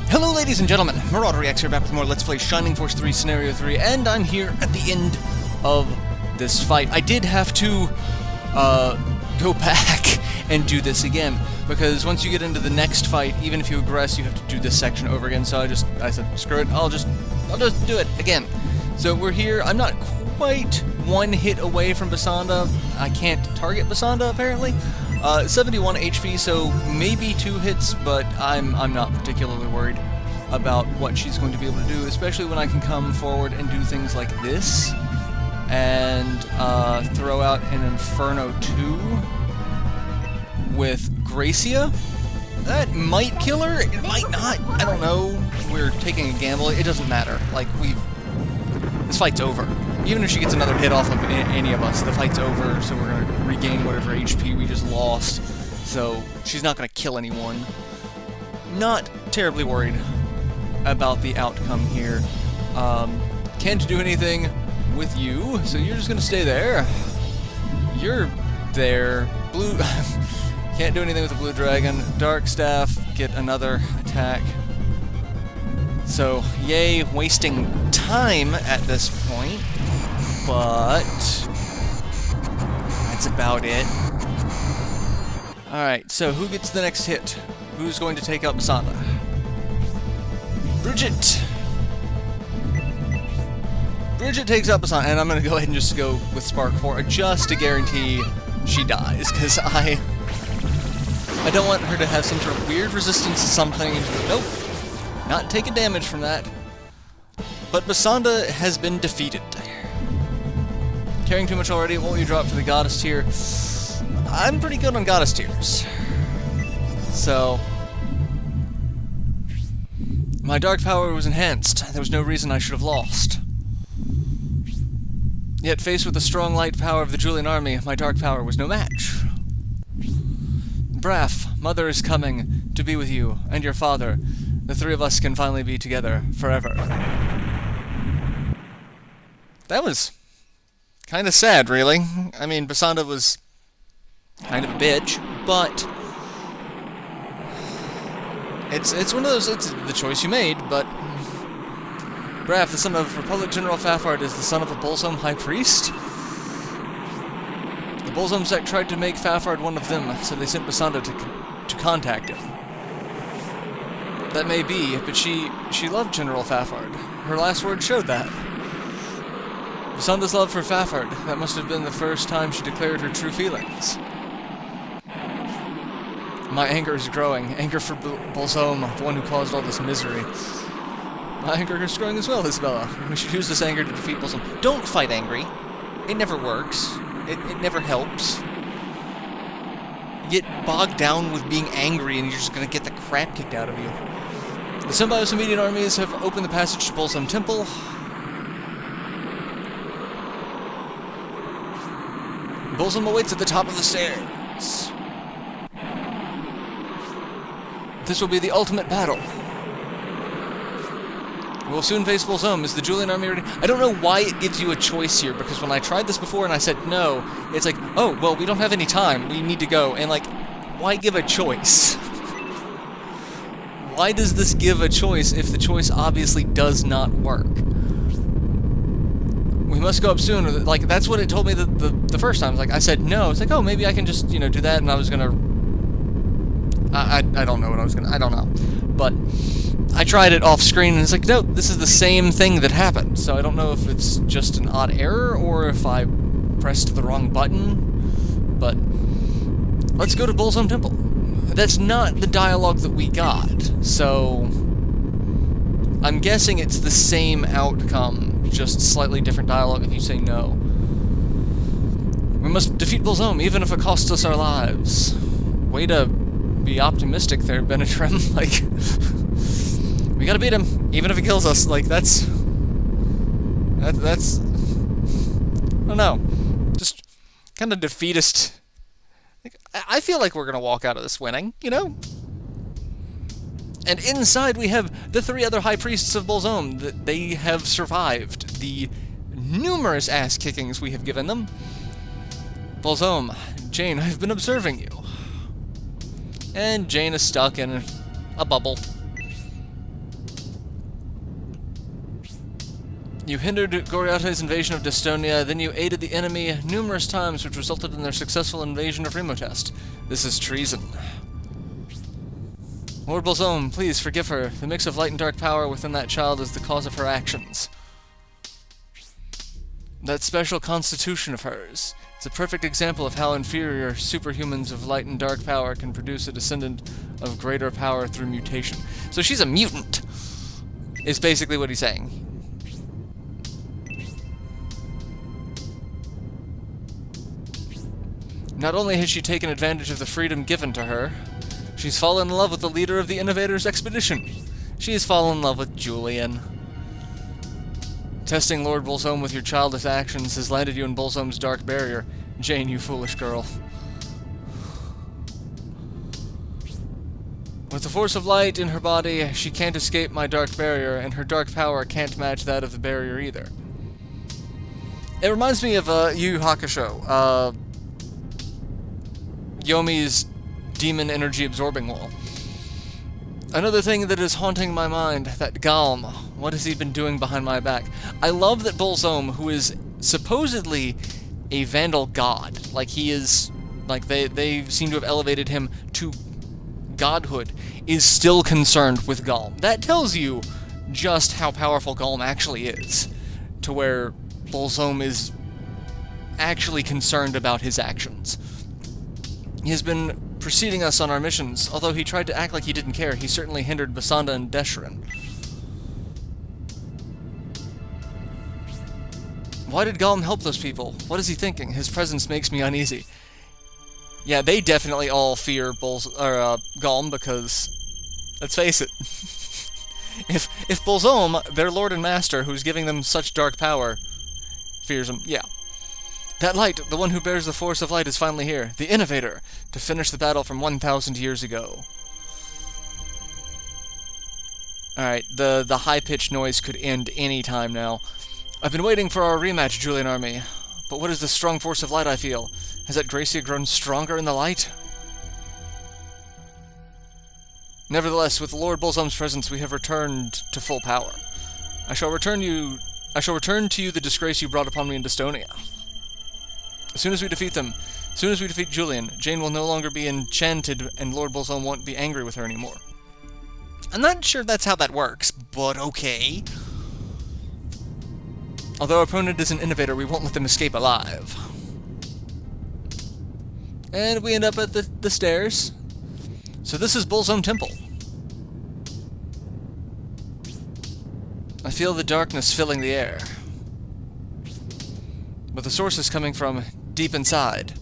Hello ladies and gentlemen, MarauderEX here back with more Let's Play Shining Force 3 Scenario 3, and I'm here at the end of this fight. I did have to go back and do this again, because once you get into the next fight, even if you aggress, you have to do this section over again, so I said, screw it, I'll just do it again. So we're here. I'm not quite one hit away from Basanta. I can't target Basanta, apparently. 71 HP, so maybe 2 hits, but I'm not particularly worried about what she's going to be able to do, especially when I can come forward and do things like this, and throw out an Inferno 2 with Gracia. That might kill her, it might not, I don't know. We're taking a gamble, it doesn't matter. Like, this fight's over. Even if she gets another hit off of any of us, the fight's over, so we're going to regain whatever HP we just lost. So, she's not going to kill anyone. Not terribly worried about the outcome here. Can't do anything with you, so you're just going to stay there. You're there. Blue... Can't do anything with the Blue Dragon. Dark Staff, get another attack. So, yay, wasting time at this point. But that's about it. Alright, so who gets the next hit? Who's going to take out Basanta? Bridget! Bridget takes out Basanta, and I'm going to go ahead and just go with Spark 4 just to guarantee she dies, because I don't want her to have some sort of weird resistance to something. Nope, not taking damage from that. But Basanta has been defeated. Caring too much already, won't you drop to the Goddess tier? I'm pretty good on Goddess tiers. So, my dark power was enhanced. There was no reason I should have lost. Yet, faced with the strong light power of the Julian army, my dark power was no match. Braff, Mother is coming to be with you, and your father. The three of us can finally be together, forever. That was kind of sad, really. I mean, Basanta was kind of a bitch, but it's one of those, it's the choice you made, but Braff, the son of Republic General Fafard, is the son of a bulzome high priest? The bulzome sect tried to make Fafard one of them, so they sent Basanta to contact him. That may be, but she loved General Fafard. Her last words showed that. Basanta's love for Fafard, that must have been the first time she declared her true feelings. My anger is growing. Anger for Bulzome, the one who caused all this misery. My anger is growing as well, Isabella. We should use this anger to defeat Bulzome. Don't fight angry. It never works. It never helps. You get bogged down with being angry and you're just gonna get the crap kicked out of you. The Symbiotes and Median armies have opened the passage to Bulzome Temple. Bulzome awaits at the top of the stairs. This will be the ultimate battle. We'll soon face Bulzome. Is the Julian army ready? I don't know why it gives you a choice here, because when I tried this before and I said no, it's like, oh, well, we don't have any time. We need to go. And, like, why give a choice? Why does this give a choice if the choice obviously does not work? We must go up soon. Like, that's what it told me the first time. Like, I said no. It's like, oh, maybe I can just, do that, and I was gonna... I don't know what I was gonna... I don't know. But I tried it off screen, and it's like, no, this is the same thing that happened. So I don't know if it's just an odd error, or if I pressed the wrong button. But let's go to Bulzome Temple. That's not the dialogue that we got, so I'm guessing it's the same outcome, just slightly different dialogue if you say no. We must defeat Bulzome, even if it costs us our lives. Way to be optimistic there, Benetrim. Like, we gotta beat him, even if it kills us. Like, that's... I don't know. Just kind of defeatist. I feel like we're gonna walk out of this winning, And inside we have the 3 other High Priests of Bulzome. That they have survived the numerous ass-kickings we have given them. Bulzome, Jane, I've been observing you. And Jane is stuck in a bubble. You hindered Goriate's invasion of Dystonia, then you aided the enemy numerous times, which resulted in their successful invasion of Remotest. This is treason. Lord bulzome, please forgive her. The mix of light and dark power within that child is the cause of her actions. That special constitution of hers. It's a perfect example of how inferior superhumans of light and dark power can produce a descendant of greater power through mutation. So she's a mutant, is basically what he's saying. Not only has she taken advantage of the freedom given to her, she's fallen in love with the leader of the Innovator's expedition. She has fallen in love with Julian. Testing Lord bulzome with your childish actions has landed you in Bulzome's dark barrier. Jane, you foolish girl. With the force of light in her body, she can't escape my dark barrier, and her dark power can't match that of the barrier either. It reminds me of Yu Yu Hakusho. Yomi's demon energy absorbing wall. Another thing that is haunting my mind, that Galm. What has he been doing behind my back? I love that bulzome, who is supposedly a Vandal god, like he is, like they seem to have elevated him to godhood, is still concerned with Galm. That tells you just how powerful Galm actually is, to where bulzome is actually concerned about his actions. He has been preceding us on our missions. Although he tried to act like he didn't care, he certainly hindered Basanta and Desherin. Why did Galm help those people? What is he thinking? His presence makes me uneasy. Yeah, they definitely all fear Galm because, let's face it, if bulzome, their lord and master, who's giving them such dark power, fears him, yeah. That light, the one who bears the force of light, is finally here. The Innovator, to finish the battle from 1,000 years ago. Alright, the high-pitched noise could end any time now. I've been waiting for our rematch, Julian Army. But what is the strong force of light I feel? Has that Gracia grown stronger in the light? Nevertheless, with Lord bulzome's presence, we have returned to full power. I shall return to you the disgrace you brought upon me in Dystonia. As soon as we defeat them, as soon as we defeat Julian, Jane will no longer be enchanted and Lord bulzome won't be angry with her anymore. I'm not sure that's how that works, but okay. Although our opponent is an Innovator, we won't let them escape alive. And we end up at the stairs. So this is Bulzome Temple. I feel the darkness filling the air. But the source is coming from deep inside.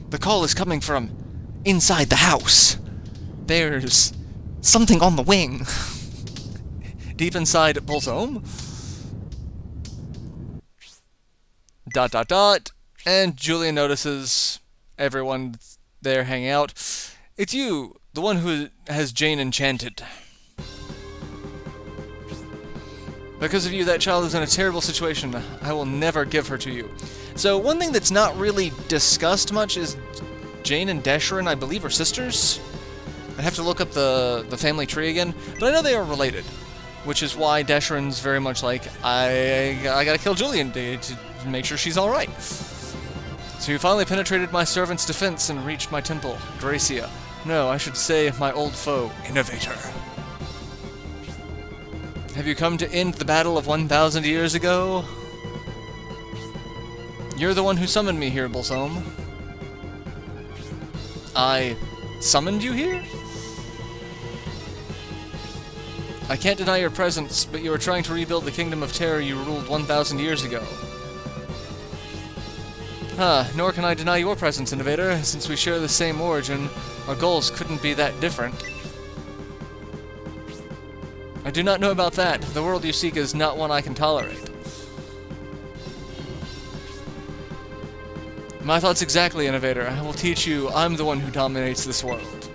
The call is coming from inside the house. There's something on the wing. Deep inside Bulzome. ... And Julian notices everyone there hanging out. It's you, the one who has Jane enchanted. Because of you, that child is in a terrible situation. I will never give her to you. So one thing that's not really discussed much is Jane and Desherin, I believe, are sisters. I'd have to look up the family tree again, but I know they are related, which is why Desherin's very much like, I gotta kill Julian to make sure she's alright. So you finally penetrated my servant's defense and reached my temple, Gracia. No, I should say my old foe, Innovator. Have you come to end the battle of 1,000 years ago? You're the one who summoned me here, Bulzome. I summoned you here? I can't deny your presence, but you are trying to rebuild the kingdom of terror you ruled 1,000 years ago. Nor can I deny your presence, Innovator. Since we share the same origin, our goals couldn't be that different. I do not know about that. The world you seek is not one I can tolerate. My thoughts exactly, Innovator. I will teach you I'm the one who dominates this world.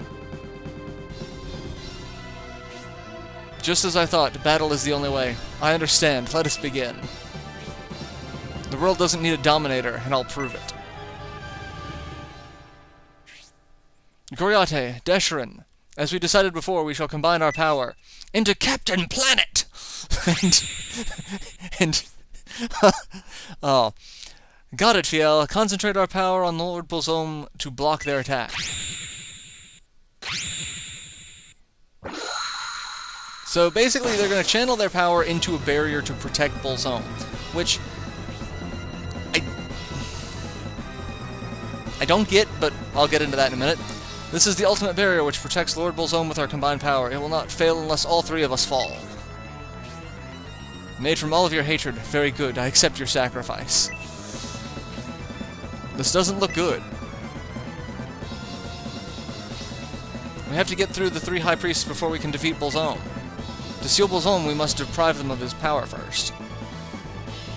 Just as I thought, battle is the only way. I understand. Let us begin. The world doesn't need a dominator, and I'll prove it. Goriate, Desherin, as we decided before, we shall combine our power into Captain Planet! and oh. Got it, Fiel. Concentrate our power on Lord Bulzome to block their attack. So basically, they're going to channel their power into a barrier to protect Bulzome, which I don't get, but I'll get into that in a minute. This is the ultimate barrier which protects Lord Bulzome with our combined power. It will not fail unless all three of us fall. Made from all of your hatred. Very good. I accept your sacrifice. This doesn't look good. We have to get through the 3 High Priests before we can defeat Bulzome. To seal Bulzome, we must deprive them of his power first.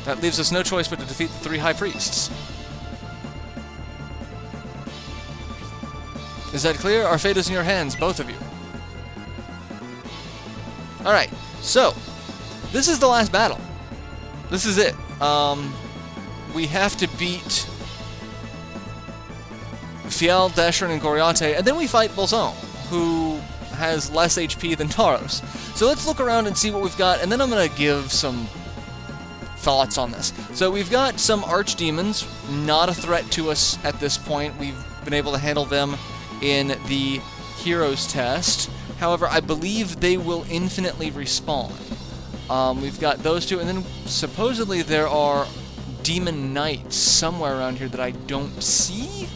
That leaves us no choice but to defeat the 3 High Priests. Is that clear? Our fate is in your hands, both of you. Alright, so, this is the last battle. This is it. We have to beat Fiel, Desherin, and Goriate, and then we fight Bulzome, who has less HP than Taros. So let's look around and see what we've got, and then I'm going to give some thoughts on this. So we've got some archdemons, not a threat to us at this point. We've been able to handle them in the Heroes test. However, I believe they will infinitely respawn. We've got those two, and then supposedly there are demon knights somewhere around here that I don't see.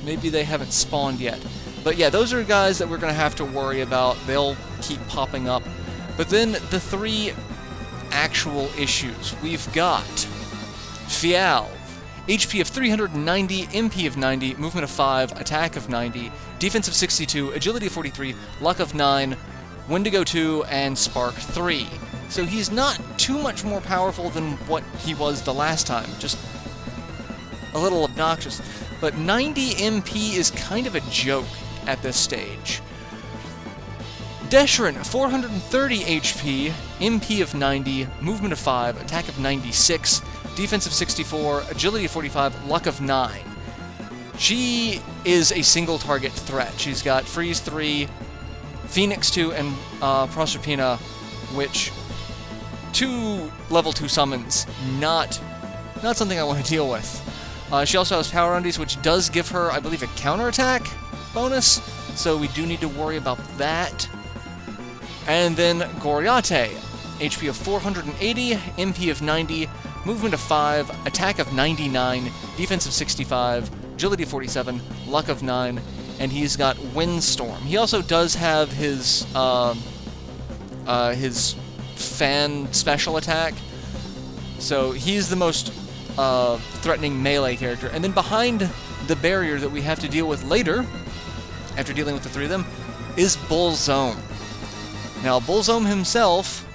Maybe they haven't spawned yet. But yeah, those are guys that we're going to have to worry about. They'll keep popping up. But then the 3 actual issues. We've got Fiel, HP of 390, MP of 90, movement of 5, attack of 90, defense of 62, agility of 43, luck of 9, Wendigo 2, and spark 3. So he's not too much more powerful than what he was the last time, just a little obnoxious. But 90 MP is kind of a joke at this stage. Desherin, 430 HP, MP of 90, movement of 5, attack of 96, defense of 64, agility of 45, luck of 9. She is a single target threat. She's got Freeze 3, Phoenix 2, and Proserpina, which 2 level 2 summons, not something I want to deal with. She also has Power Undies, which does give her, I believe, a counterattack bonus, so we do need to worry about that. And then Goriate, HP of 480, MP of 90, movement of 5, attack of 99, defense of 65, agility of 47, luck of 9, and he's got Windstorm. He also does have his fan special attack, so he's the most threatening melee character. And then behind the barrier that we have to deal with later, after dealing with the 3 of them, is Bulzome. Now, Bulzome himself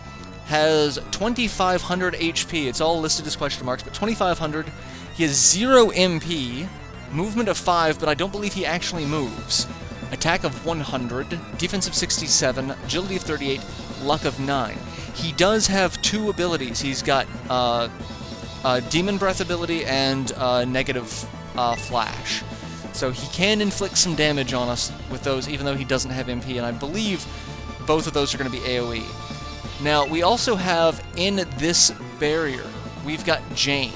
has 2,500 HP. It's all listed as question marks, but 2,500. He has 0 MP, movement of 5, but I don't believe he actually moves. Attack of 100, defense of 67, agility of 38, luck of 9. He does have 2 abilities. He's got Demon Breath ability and negative Flash. So he can inflict some damage on us with those, even though he doesn't have MP, and I believe both of those are going to be AoE. Now, we also have, in this barrier, we've got Jane.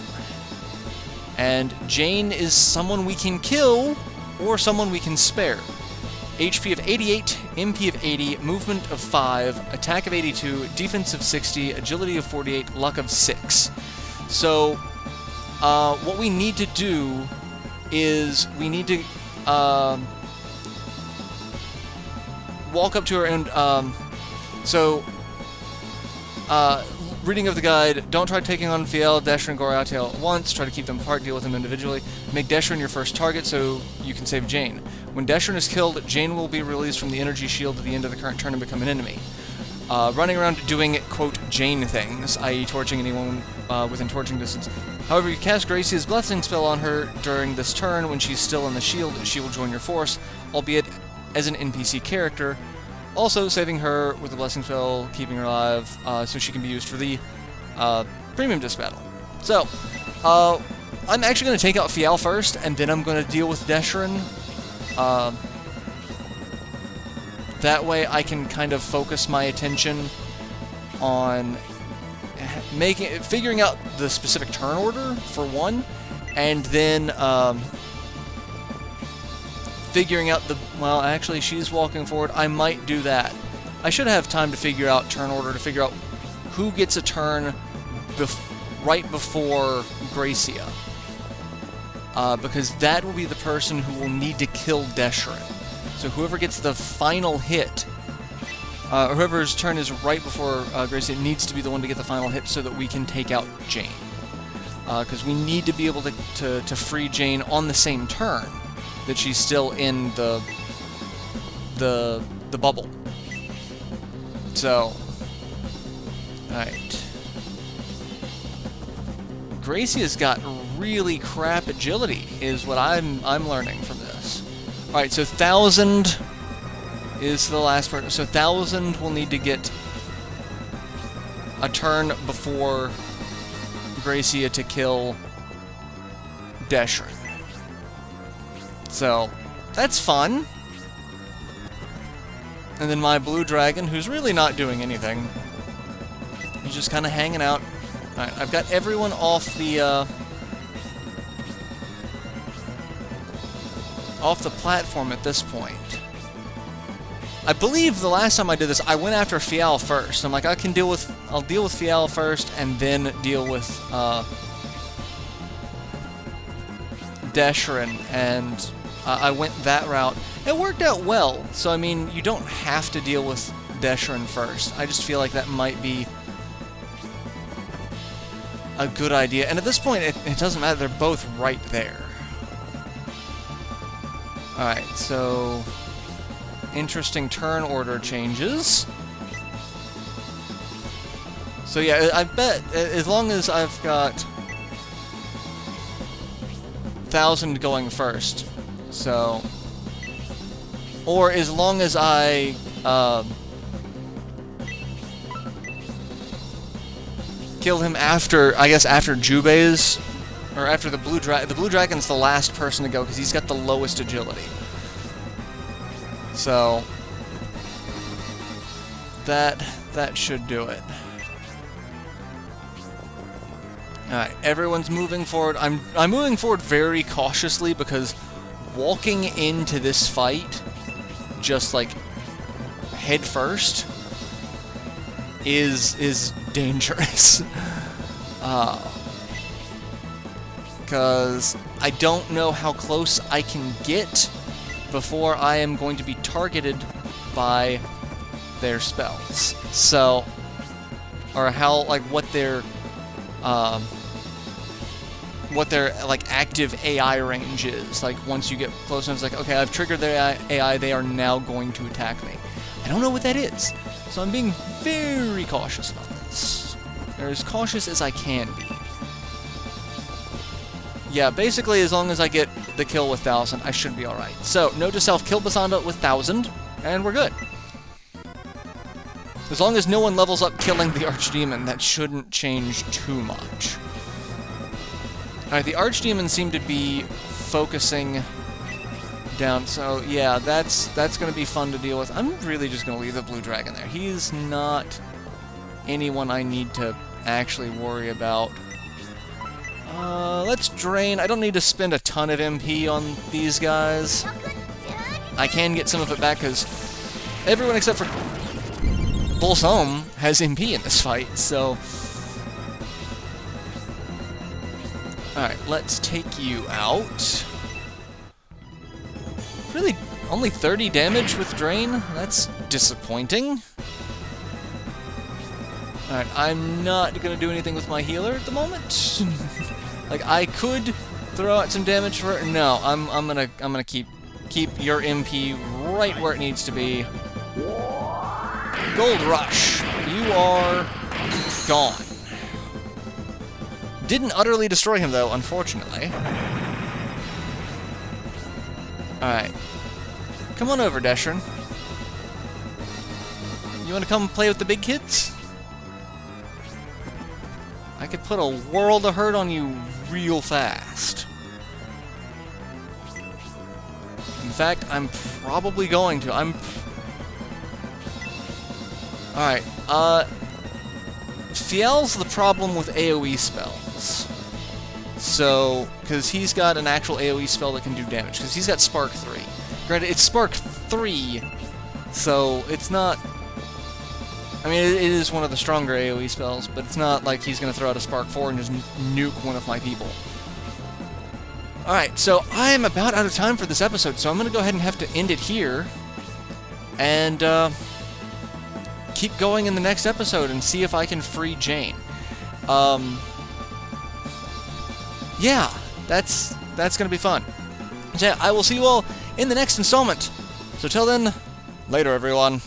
And Jane is someone we can kill, or someone we can spare. HP of 88, MP of 80, movement of 5, attack of 82, defense of 60, agility of 48, luck of 6. So, what we need to do is we need to walk up to her and, reading of the guide, don't try taking on Fiel, Desherin, and Goriate at once, try to keep them apart, deal with them individually. Make Desherin your first target so you can save Jane. When Desherin is killed, Jane will be released from the energy shield at the end of the current turn and become an enemy. Running around doing, quote, Jane things, i.e. torching anyone within torching distance. However, you cast Gracie's blessing spell on her during this turn. When she's still in the shield, she will join your force, albeit as an NPC character. Also, saving her with the blessing spell, keeping her alive, so she can be used for the premium disc battle. So, I'm actually going to take out Fiel first, and then I'm going to deal with Desherin. That way I can kind of focus my attention on figuring out the specific turn order, for one, and then figuring out well, actually, she's walking forward. I might do that. I should have time to figure out turn order, to figure out who gets a turn right before Gracia. Because that will be the person who will need to kill Deshrin. So whoever gets the final hit, whoever's turn is right before Gracia, needs to be the one to get the final hit so that we can take out Jane. Because we need to be able to free Jane on the same turn that she's still in the bubble. So, alright. Gracia's got really crap agility, is what I'm learning from this. Alright, so 1,000 is the last part. So 1,000 will need to get a turn before Gracia to kill Deshrin. So, that's fun. And then my blue dragon, who's really not doing anything. He's just kind of hanging out. Alright, I've got everyone off the platform at this point. I believe the last time I did this, I went after Fial first. I'm like, I'll deal with Fial first, and then deal with Deshrin, and I went that route. It worked out well, so I mean, you don't have to deal with Deshrin first. I just feel like that might be a good idea. And at this point, it doesn't matter, they're both right there. Alright, so interesting turn order changes. So yeah, I bet as long as I've got 1,000 going first, so, or as long as I kill him after, I guess after Jube's, or after the blue dragon. The blue dragon's the last person to go because he's got the lowest agility. So that should do it. Alright, everyone's moving forward. I'm moving forward very cautiously because walking into this fight just like head first is dangerous. Because I don't know how close I can get before I am going to be targeted by their spells. So, or how, like, what their like active AI range is. Like once you get close enough, it's like, okay, I've triggered their AI, they are now going to attack me. I don't know what that is, so I'm being very cautious about this. Or as cautious as I can be. Yeah, basically as long as I get the kill with 1,000, I should be alright. So, note to self, kill Basanta with 1,000, and we're good. As long as no one levels up killing the Archdemon, that shouldn't change too much. Alright, the Archdemon seemed to be focusing down, so yeah, that's going to be fun to deal with. I'm really just going to leave the blue dragon there. He's not anyone I need to actually worry about. Let's drain. I don't need to spend a ton of MP on these guys. I can get some of it back because everyone except for bulzome has MP in this fight, so... Alright, let's take you out. Really, only 30 damage with Drain? That's disappointing. Alright, I'm not gonna do anything with my healer at the moment. Like, I could throw out some damage for it. No, I'm gonna keep your MP right where it needs to be. Gold Rush, you are gone. Didn't utterly destroy him, though, unfortunately. Alright. Come on over, Deshrin. You want to come play with the big kids? I could put a world of hurt on you real fast. In fact, I'm probably going to. Alright, Fiel's the problem with AoE spells. So, because he's got an actual AoE spell that can do damage, because he's got Spark 3. Granted, it's Spark 3, so it's not... I mean, it is one of the stronger AoE spells, but it's not like he's going to throw out a Spark 4 and just nuke one of my people. Alright, so I am about out of time for this episode, so I'm going to go ahead and have to end it here. And, keep going in the next episode and see if I can free Jane. Yeah, that's going to be fun. So yeah, I will see you all in the next installment. So till then, later everyone.